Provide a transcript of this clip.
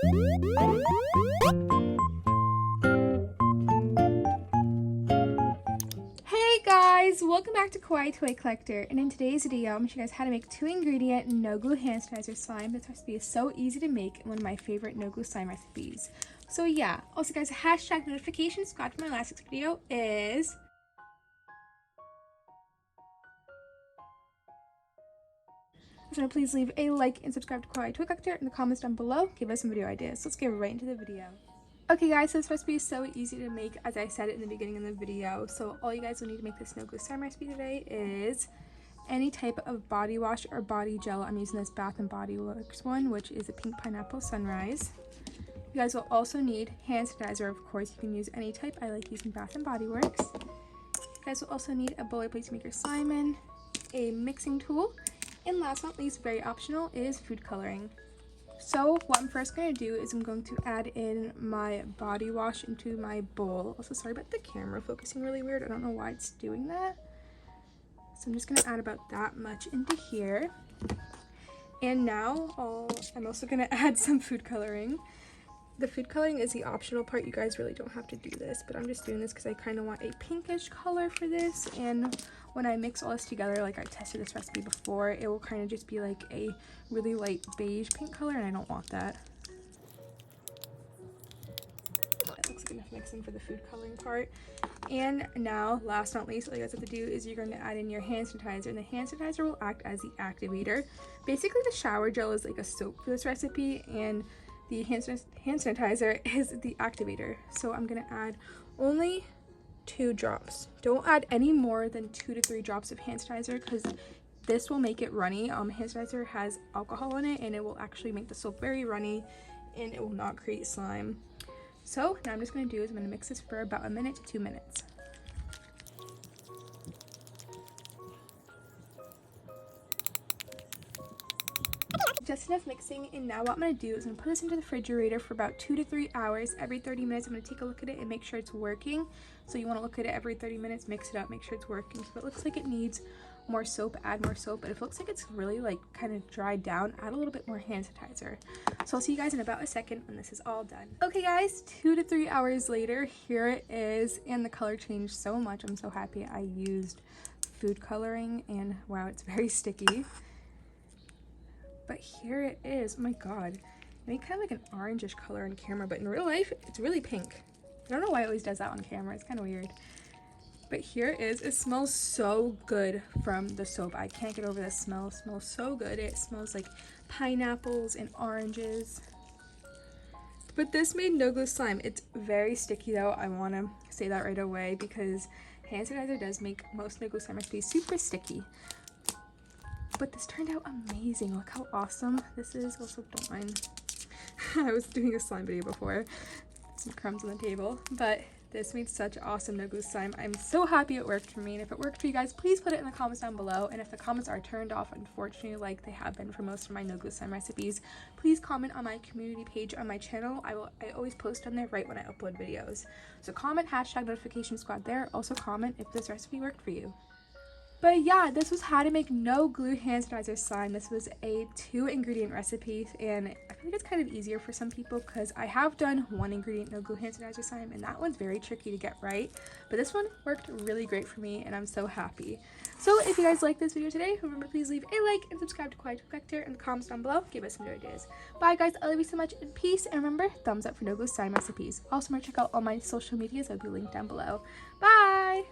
Hey guys, welcome back to Kawaii Toy Collector, and in today's video I'm going to show you guys how to make 2-ingredient no glue hand sanitizer slime. This recipe is so easy to make and one of my favorite no glue slime recipes. So yeah, also guys, hashtag notification squad for my last week's video is so please leave a like and subscribe to Kawaii Toy Collector in the comments down below. Give us some video ideas. Let's get right into the video. Okay guys, so this recipe is so easy to make as I said it in the beginning of the video. So all you guys will need to make this no glue slime recipe today is any type of body wash or body gel. I'm using this Bath and Body Works one, which is a pink pineapple sunrise. You guys will also need hand sanitizer, of course. You can use any type. I like using Bath and Body Works. You guys will also need a bowl or plate to make your slime in, a mixing tool, and last but not least, very optional, is food coloring. So what I'm first going to do is I'm going to add in my body wash into my bowl. Also, sorry about the camera focusing really weird. I don't know why it's doing that. So I'm just going to add about that much into here. And now I'm also going to add some food coloring. The food coloring is the optional part. You guys really don't have to do this, but I'm just doing this because I kind of want a pinkish color for this. And when I mix all this together, like I tested this recipe before, it will kind of just be like a really light beige pink color, and I don't want that. That looks like enough mixing for the food coloring part. And now, last but not least, all you guys have to do is you're going to add in your hand sanitizer, and the hand sanitizer will act as the activator. Basically, the shower gel is like a soap for this recipe, and the hand sanitizer is the activator. So I'm going to add only 2 drops. Don't add any more than 2 to 3 drops of hand sanitizer because this will make it runny. Hand sanitizer has alcohol in it and it will actually make the soap very runny and it will not create slime. So now I'm just going to do is I'm going to mix this for about 1 minute to 2 minutes. Just enough mixing, and now what I'm going to do is I'm going to put this into the refrigerator for about 2 to 3 hours. Every 30 minutes I'm going to take a look at it and make sure it's working. So you want to look at it every 30 minutes, mix it up, make sure it's working. So if it looks like it needs more soap, add more soap, but if it looks like it's really like kind of dried down, add a little bit more hand sanitizer. So I'll see you guys in about a second when this is all done. Okay guys, 2 to 3 hours later, here it is, and the color changed so much. I'm so happy I used food coloring, and wow, it's very sticky. But here it is. Oh my god. I made kind of like an orangish color on camera, but in real life, it's really pink. I don't know why it always does that on camera. It's kind of weird. But here it is. It smells so good from the soap. I can't get over this smell. It smells so good. It smells like pineapples and oranges. But this made no glue slime. It's very sticky though. I want to say that right away because hand sanitizer does make most no glue slime recipes super sticky. But this turned out amazing. Look how awesome this is. Also, don't mind. I was doing a slime video before. Some crumbs on the table. But this made such awesome no glue slime. I'm so happy it worked for me. And if it worked for you guys, please put it in the comments down below. And if the comments are turned off, unfortunately, like they have been for most of my no glue slime recipes, please comment on my community page on my channel. I always post on there right when I upload videos. So comment hashtag notification squad there. Also comment if this recipe worked for you. But yeah, this was how to make no glue hand sanitizer slime. This was a 2-ingredient recipe, and I feel like it's kind of easier for some people because I have done 1-ingredient no glue hand sanitizer slime, and that one's very tricky to get right. But this one worked really great for me, and I'm so happy. So if you guys liked this video today, remember please leave a like and subscribe to Kawaii Toy Collector in the comments down below. Give us some new ideas. Bye guys, I love you so much, and peace. And remember, thumbs up for no glue slime recipes. Also, remember to check out all my social medias. I'll be linked down below. Bye!